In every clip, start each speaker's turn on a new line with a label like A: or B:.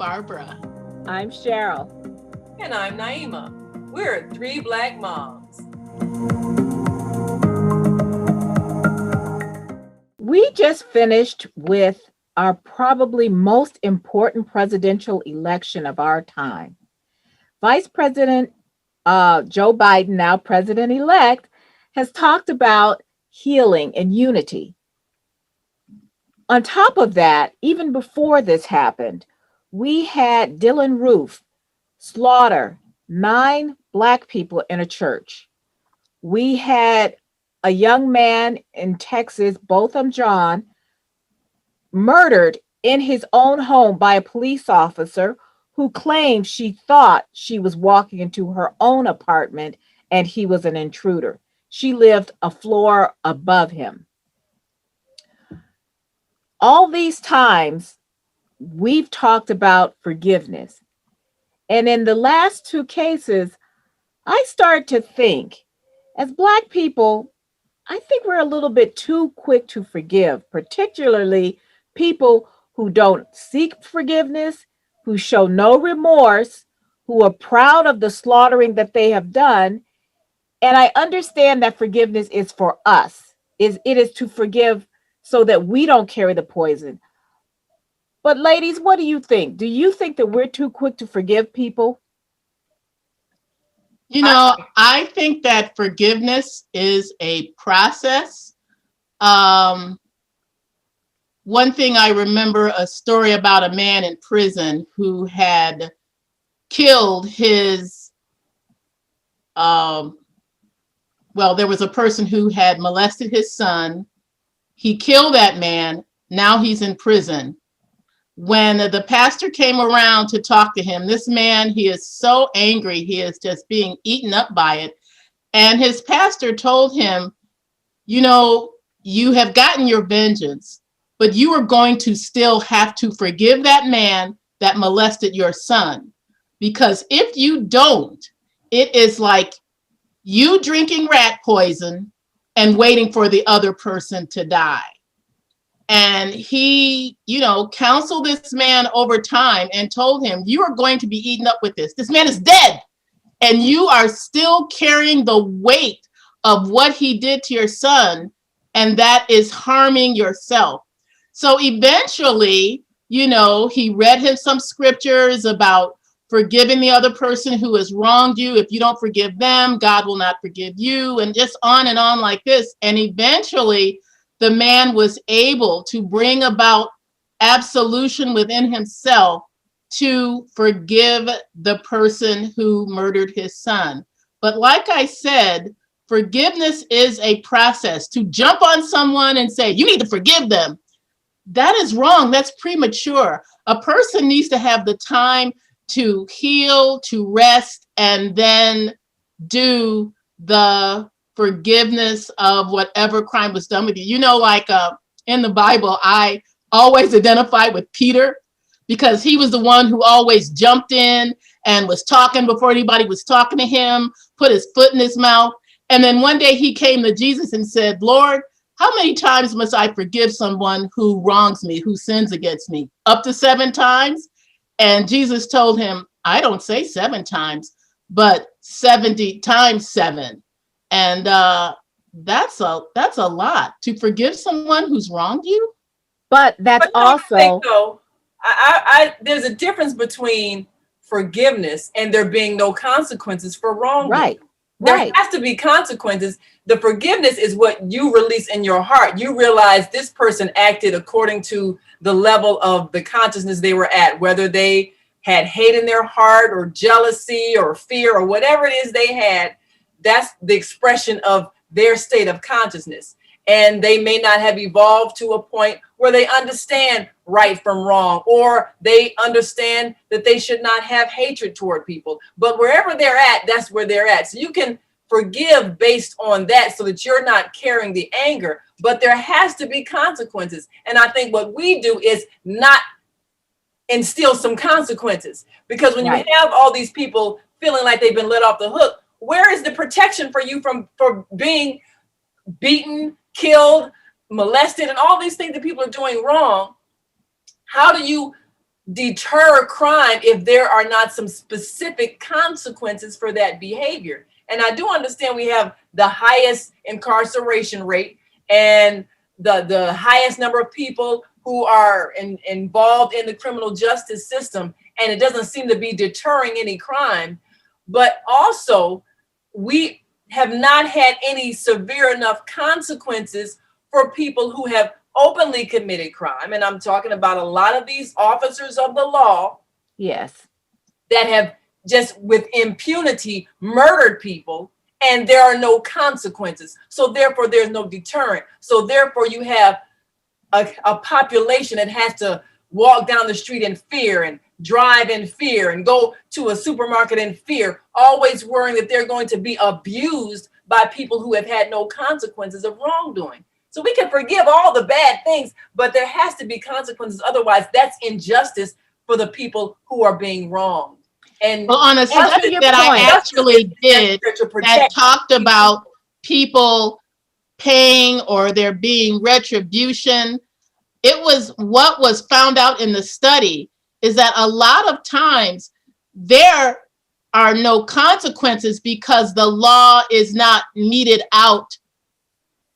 A: Barbara.
B: I'm Cheryl.
C: And I'm Naima. We're three Black moms.
B: We just finished with our probably most important presidential election of our time. Vice President Joe Biden, now president-elect, has talked about healing and unity. On top of that, even before this happened, we had Dylann Roof slaughter 9 Black people in a church. We had a young man in Texas, Botham Jean, murdered in his own home by a police officer who claimed she thought she was walking into her own apartment and he was an intruder. She lived a floor above him. All these times, we've talked about forgiveness. And in the last 2 cases, I start to think, as Black people, I think we're a little bit too quick to forgive, particularly people who don't seek forgiveness, who show no remorse, who are proud of the slaughtering that they have done. And I understand that forgiveness is for us. It is to forgive so that we don't carry the poison. But ladies, what do you think? Do you think that we're too quick to forgive people?
A: You know, I think that forgiveness is a process. One thing I remember a story about a man in prison who had killed his, there was a person who had molested his son. He killed that man. Now he's in prison. When the pastor came around to talk to him, this man, he is so angry. He is just being eaten up by it. And his pastor told him, you know, you have gotten your vengeance, but you are going to still have to forgive that man that molested your son. Because if you don't, it is like you drinking rat poison and waiting for the other person to die. And he, counseled this man over time and told him, you are going to be eaten up with this. This man is dead. And you are still carrying the weight of what he did to your son. And that is harming yourself. So eventually, he read him some scriptures about forgiving the other person who has wronged you. If you don't forgive them, God will not forgive you. And just on and on like this. And eventually, the man was able to bring about absolution within himself to forgive the person who murdered his son. But like I said, forgiveness is a process. To jump on someone and say, you need to forgive them, that is wrong. That's premature. A person needs to have the time to heal, to rest, and then do the forgiveness of whatever crime was done with you. In the Bible, I always identify with Peter because he was the one who always jumped in and was talking before anybody was talking to him, put his foot in his mouth. And then one day he came to Jesus and said, Lord, how many times must I forgive someone who wrongs me, who sins against me? Up to 7 times? And Jesus told him, I don't say 7 times, but 70 times 7. And that's a lot to forgive someone who's wronged you.
B: But that's also.
C: There's a difference between forgiveness and there being no consequences for wrongdoing.
B: Right.
C: There has to be consequences. The forgiveness is what you release in your heart. You realize this person acted according to the level of the consciousness they were at, whether they had hate in their heart or jealousy or fear or whatever it is they had. That's the expression of their state of consciousness. And they may not have evolved to a point where they understand right from wrong, or they understand that they should not have hatred toward people. But wherever they're at, that's where they're at. So you can forgive based on that so that you're not carrying the anger, but there has to be consequences. And I think what we do is not instill some consequences, because when you have all these people feeling like they've been let off the hook, where is the protection for you for being beaten, killed, molested, and all these things that people are doing wrong? How do you deter crime if there are not some specific consequences for that behavior. And I do understand we have the highest incarceration rate and the highest number of people who are involved in the criminal justice system, and it doesn't seem to be deterring any crime. But also, we have not had any severe enough consequences for people who have openly committed crime. And I'm talking about a lot of these officers of the law.
B: Yes.
C: That have just with impunity murdered people, and there are no consequences. So therefore, there's no deterrent. So therefore, you have a population that has to walk down the street in fear and drive in fear and go to a supermarket in fear, always worrying that they're going to be abused by people who have had no consequences of wrongdoing. So we can forgive all the bad things, but there has to be consequences. Otherwise, that's injustice for the people who are being wronged. And
A: well, on a subject that I actually did that talked about people paying or there being retribution, it was what was found out in the study is that a lot of times there are no consequences because the law is not meted out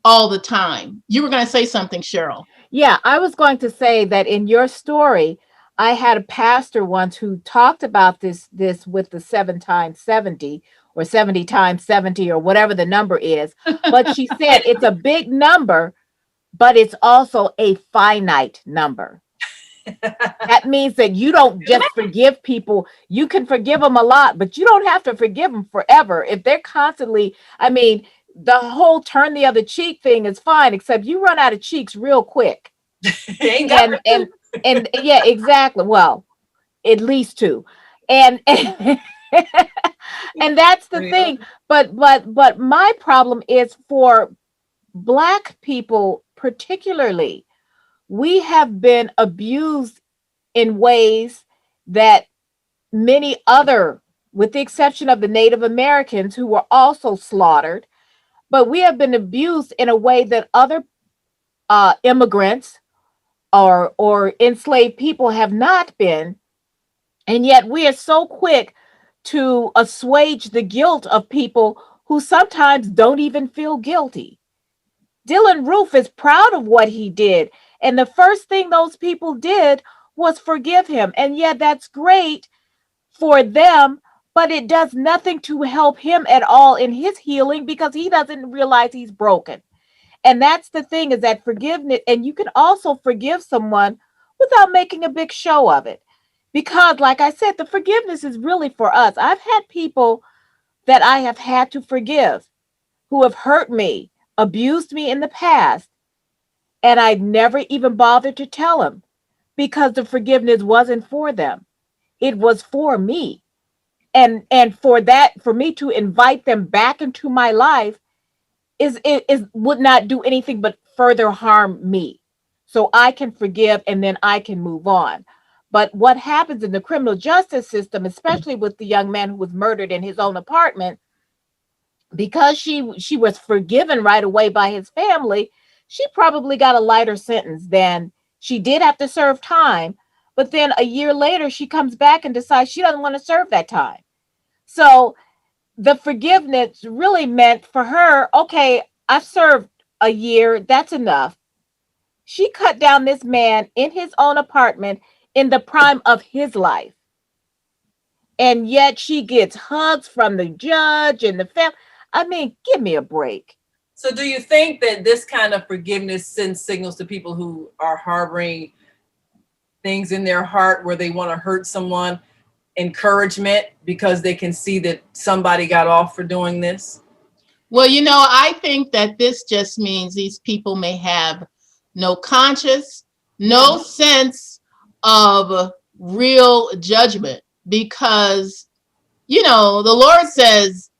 A: all the time. You were going to say something, Cheryl.
B: Yeah, I was going to say that in your story, I had a pastor once who talked about this with the 7 times 70 or 70 times 70 or whatever the number is. But she said it's a big number, but it's also a finite number. That means that you don't just forgive people. You can forgive them a lot, but you don't have to forgive them forever. If they're constantly, I mean, the whole turn the other cheek thing is fine, except you run out of cheeks real quick. And yeah, exactly. Well, at least 2. And and that's the thing. But my problem is for Black people particularly, we have been abused in ways that many other, with the exception of the Native Americans who were also slaughtered, but we have been abused in a way that other immigrants or enslaved people have not been. And yet we are so quick to assuage the guilt of people who sometimes don't even feel guilty. Dylann Roof is proud of what he did. And the first thing those people did was forgive him. And yet that's great for them, but it does nothing to help him at all in his healing because he doesn't realize he's broken. And that's the thing, is that forgiveness, and you can also forgive someone without making a big show of it. Because like I said, the forgiveness is really for us. I've had people that I have had to forgive who have hurt me, abused me in the past, and I never even bothered to tell them because the forgiveness wasn't for them. It was for me. And for me to invite them back into my life is would not do anything but further harm me. So I can forgive and then I can move on. But what happens in the criminal justice system, especially with the young man who was murdered in his own apartment, because she was forgiven right away by his family, she probably got a lighter sentence than she did have to serve time. But then a year later, she comes back and decides she doesn't want to serve that time. So the forgiveness really meant for her, okay, I've served a year, that's enough. She cut down this man in his own apartment in the prime of his life. And yet she gets hugs from the judge and the family. I mean, give me a break.
C: So do you think that this kind of forgiveness sends signals to people who are harboring things in their heart where they want to hurt someone, encouragement because they can see that somebody got off for doing this?
A: Well, I think that this just means these people may have no conscience, no sense of real judgment because, the Lord says,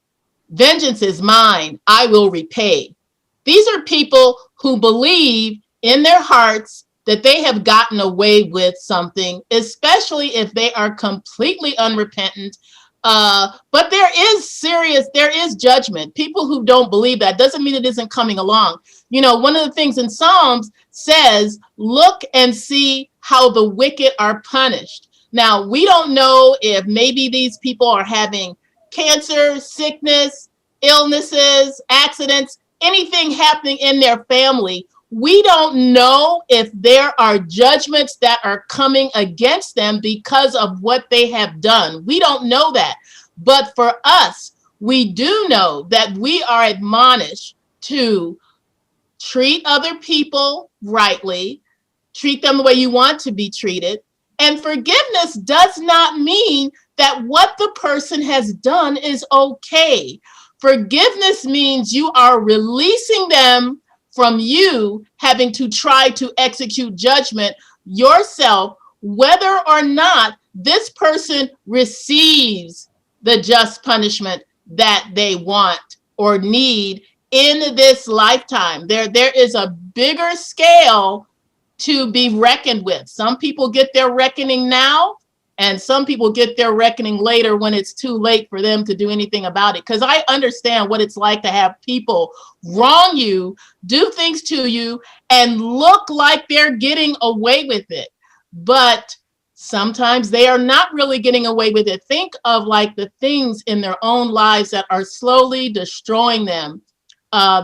A: vengeance is mine, I will repay. These are people who believe in their hearts that they have gotten away with something, especially if they are completely unrepentant. But there is judgment. People who don't believe that doesn't mean it isn't coming along. One of the things in Psalms says, look and see how the wicked are punished. Now, we don't know if maybe these people are having cancer, sickness, illnesses, accidents, anything happening in their family. We don't know if there are judgments that are coming against them because of what they have done. We don't know that. But for us, we do know that we are admonished to treat other people rightly, treat them the way you want to be treated. And forgiveness does not mean that what the person has done is okay. Forgiveness means you are releasing them from you having to try to execute judgment yourself, whether or not this person receives the just punishment that they want or need in this lifetime. There is a bigger scale to be reckoned with. Some people get their reckoning now, and some people get their reckoning later when it's too late for them to do anything about it. Because I understand what it's like to have people wrong you, do things to you, and look like they're getting away with it. But sometimes they are not really getting away with it. Think of like the things in their own lives that are slowly destroying them.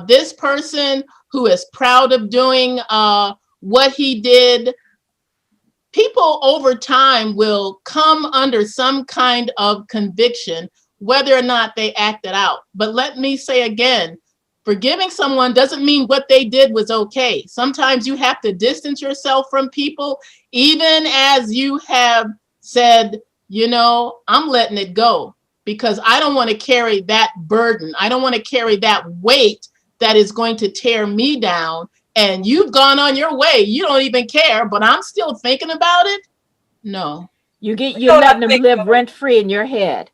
A: This person who is proud of doing what he did, people over time will come under some kind of conviction, whether or not they acted out. But let me say again, forgiving someone doesn't mean what they did was okay. Sometimes you have to distance yourself from people, even as you have said, you know, I'm letting it go because I don't want to carry that burden. I don't want to carry that weight that is going to tear me down. And you've gone on your way. You don't even care, but I'm still thinking about it. No.
B: You're letting them live rent free in your head.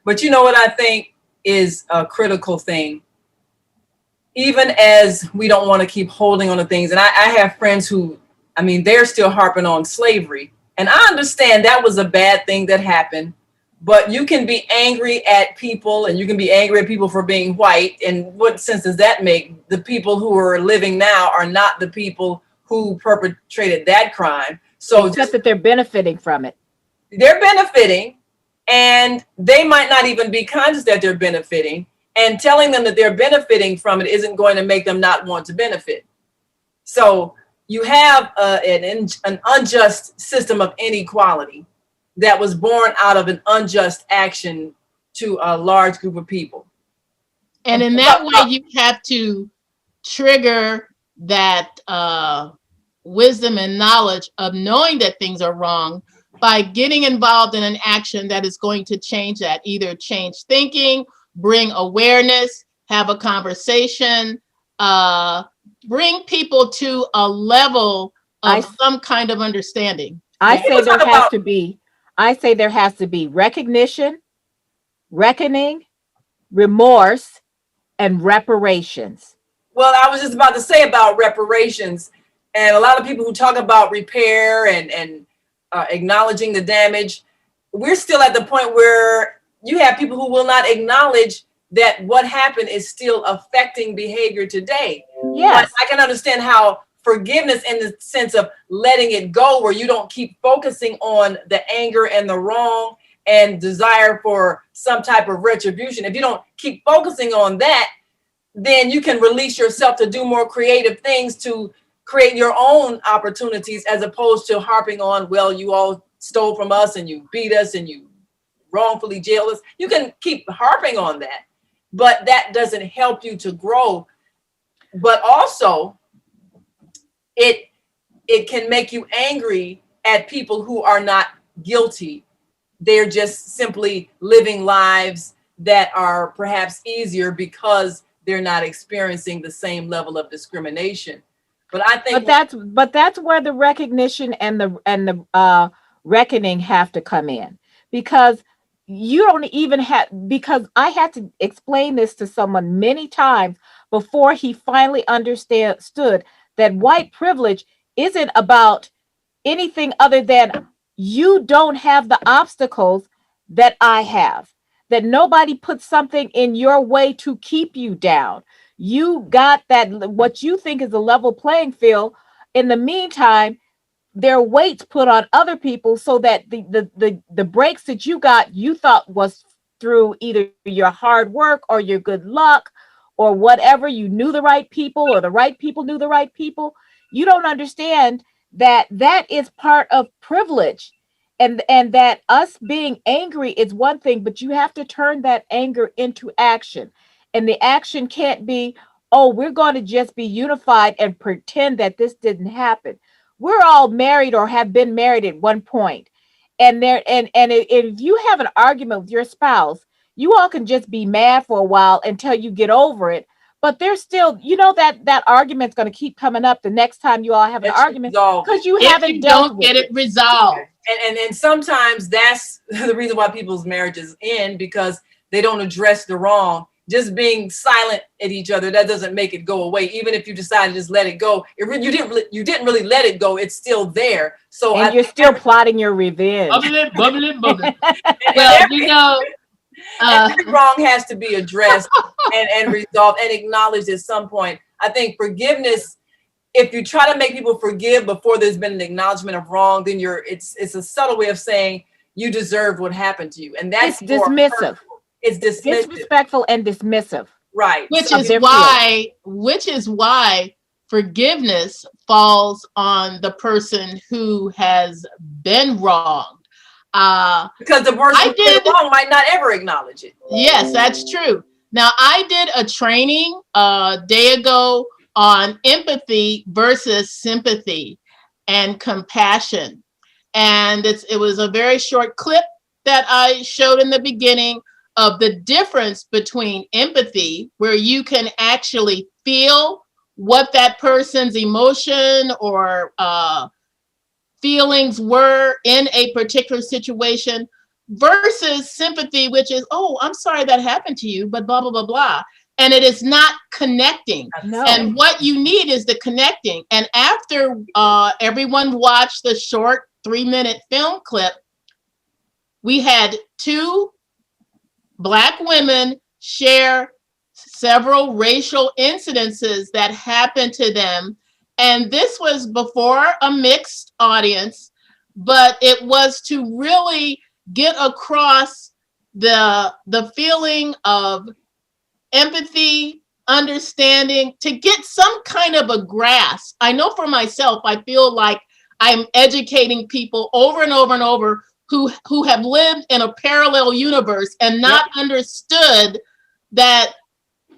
C: But you know what I think is a critical thing? Even as we don't want to keep holding on to things, and I have friends who, I mean, they're still harping on slavery. And I understand that was a bad thing that happened, but you can be angry at people and you can be angry at people for being white. And what sense does that make? The people who are living now are not the people who perpetrated that crime. So
B: except that they're benefiting from it.
C: They're benefiting, and they might not even be conscious that they're benefiting. And telling them that they're benefiting from it isn't going to make them not want to benefit. So you have an unjust system of inequality that was born out of an unjust action to a large group of people.
A: And in that way, you have to trigger that wisdom and knowledge of knowing that things are wrong by getting involved in an action that is going to change that, either change thinking, bring awareness, have a conversation, bring people to a level of some kind of understanding.
B: I say there has to be recognition, reckoning, remorse, and reparations.
C: Well, I was just about to say about reparations, and a lot of people who talk about repair and acknowledging the damage, we're still at the point where you have people who will not acknowledge that what happened is still affecting behavior today.
B: Yes.
C: But I can understand how forgiveness in the sense of letting it go, where you don't keep focusing on the anger and the wrong and desire for some type of retribution. If you don't keep focusing on that, then you can release yourself to do more creative things, to create your own opportunities, as opposed to harping on, well, you all stole from us and you beat us and you wrongfully jailed us. You can keep harping on that, but that doesn't help you to grow. But also, it can make you angry at people who are not guilty. They're just simply living lives that are perhaps easier because they're not experiencing the same level of discrimination. But I think
B: that's where the recognition and the reckoning have to come in, because you don't even have, because I had to explain this to someone many times before he finally understood that white privilege isn't about anything other than you don't have the obstacles that I have, that nobody put something in your way to keep you down. You got that, what you think is a level playing field. In the meantime, there are weights put on other people so that the breaks that you got, you thought was through either your hard work or your good luck or whatever. You knew the right people or the right people knew the right people. You don't understand that that is part of privilege, and that us being angry is one thing, but you have to turn that anger into action. And the action can't be, oh, we're going to just be unified and pretend that this didn't happen. We're all married or have been married at one point. And if you have an argument with your spouse, you all can just be mad for a while until you get over it. But there's still, that argument's going to keep coming up the next time you all have an argument because you haven't dealt with it.
A: Don't get it resolved.
C: And sometimes that's the reason why people's marriages end, because they don't address the wrong. Just being silent at each other, that doesn't make it go away. Even if you decide to just let it go, you didn't really let it go. It's still there. So
B: you're still plotting your revenge.
A: Bubbling. Well,
C: every wrong has to be addressed and resolved and acknowledged at some point. I think forgiveness, if you try to make people forgive before there's been an acknowledgement of wrong, then it's a subtle way of saying you deserved what happened to you, and that's
B: dismissive.
C: It's
B: disrespectful and dismissive.
C: Right.
A: Which is why forgiveness falls on the person who has been wronged.
C: Because the person who did wrong might not ever acknowledge it.
A: Yes, that's true. Now, I did a training a day ago on empathy versus sympathy and compassion. And it was a very short clip that I showed in the beginning of the difference between empathy, where you can actually feel what that person's emotion or feelings were in a particular situation, versus sympathy, which is, oh, I'm sorry that happened to you, but blah, blah, blah, blah. And it is not connecting.
B: No.
A: And what you need is the connecting. And after everyone watched the short 3-minute film clip, we had 2 Black women share several racial incidences that happened to them. And this was before a mixed audience, but it was to really get across the feeling of empathy, understanding, to get some kind of a grasp. I know for myself, I feel like I'm educating people over and over and over who have lived in a parallel universe and not understood that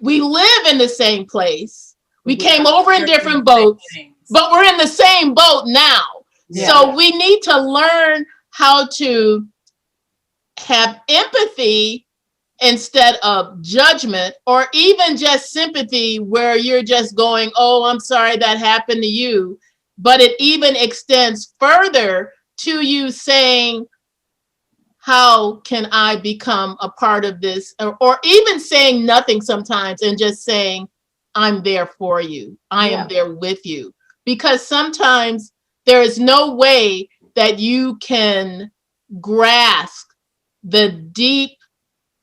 A: we live in the same place. We came over in different boats, but we're in the same boat now. Yeah. So we need to learn how to have empathy instead of judgment, or even just sympathy where you're just going, oh, I'm sorry that happened to you. But it even extends further to you saying, how can I become a part of this? Or even saying nothing sometimes and just saying, I'm there for you. I am there with you. Because sometimes there is no way that you can grasp the deep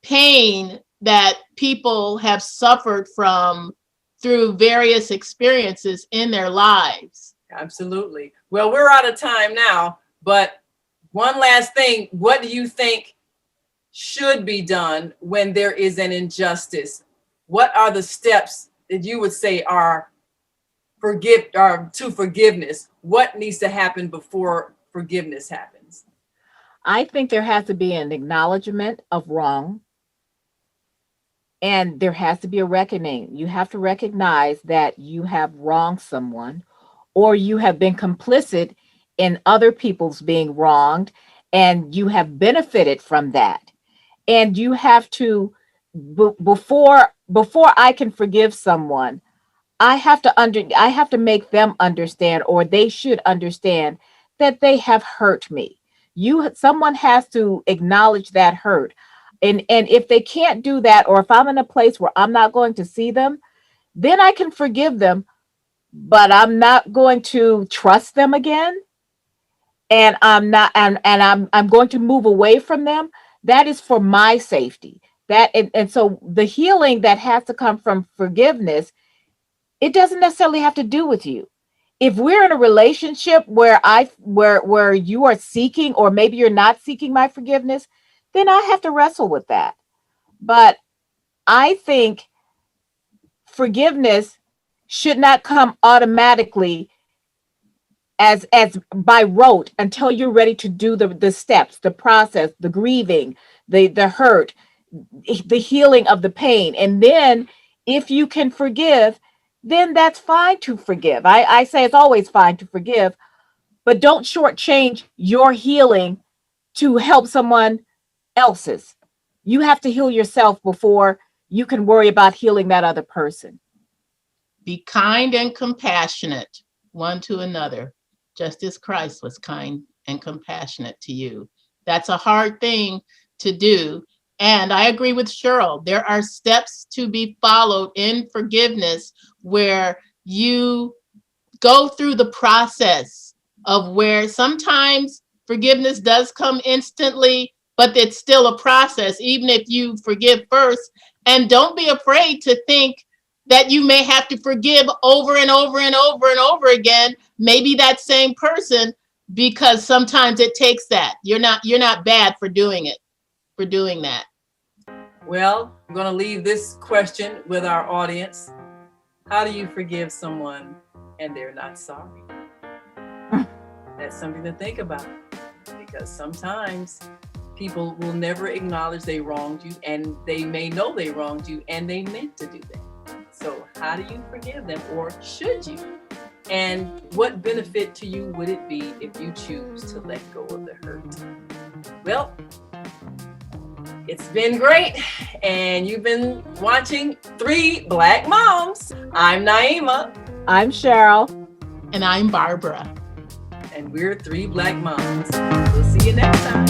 A: pain that people have suffered from through various experiences in their lives.
C: Absolutely. Well, we're out of time now, but one last thing, what do you think should be done when there is an injustice? What are the steps that you would say are to forgiveness? What needs to happen before forgiveness happens?
B: I think there has to be an acknowledgement of wrong, and there has to be a reckoning. You have to recognize that you have wronged someone, or you have been complicit in other people's being wronged, and you have benefited from that. And you have to, before I can forgive someone, I have to make them understand, or they should understand, that they have hurt me. Someone has to acknowledge that hurt. And if they can't do that, or if I'm in a place where I'm not going to see them, then I can forgive them, but I'm not going to trust them again. And I'm going to move away from them. That is for my safety. And so the healing that has to come from forgiveness, it doesn't necessarily have to do with you. if we're in a relationship where where you are seeking, or maybe you're not seeking my forgiveness, then I have to wrestle with that. But I think forgiveness should not come automatically as by rote until you're ready to do the steps, the process, the grieving, the hurt, the healing of the pain. And then if you can forgive, then that's fine to forgive. I say it's always fine to forgive, but don't shortchange your healing to help someone else's. You have to heal yourself before you can worry about healing that other person.
A: Be kind and compassionate one to another, just as Christ was kind and compassionate to you. That's a hard thing to do. And I agree with Cheryl. There are steps to be followed in forgiveness where you go through the process of where sometimes forgiveness does come instantly, but it's still a process, even if you forgive first. And don't be afraid to think that you may have to forgive over and over and over and over again, maybe that same person, because sometimes it takes that. You're not bad for doing it, for doing that.
C: Well, I'm going to leave this question with our audience. How do you forgive someone and they're not sorry? That's something to think about, because sometimes people will never acknowledge they wronged you, and they may know they wronged you and they meant to do that. So how do you forgive them, or should you? And what benefit to you would it be if you choose to let go of the hurt? Well, it's been great, and you've been watching Three Black Moms. I'm Naima.
B: I'm Cheryl.
A: And I'm Barbara.
C: And we're Three Black Moms. We'll see you next time.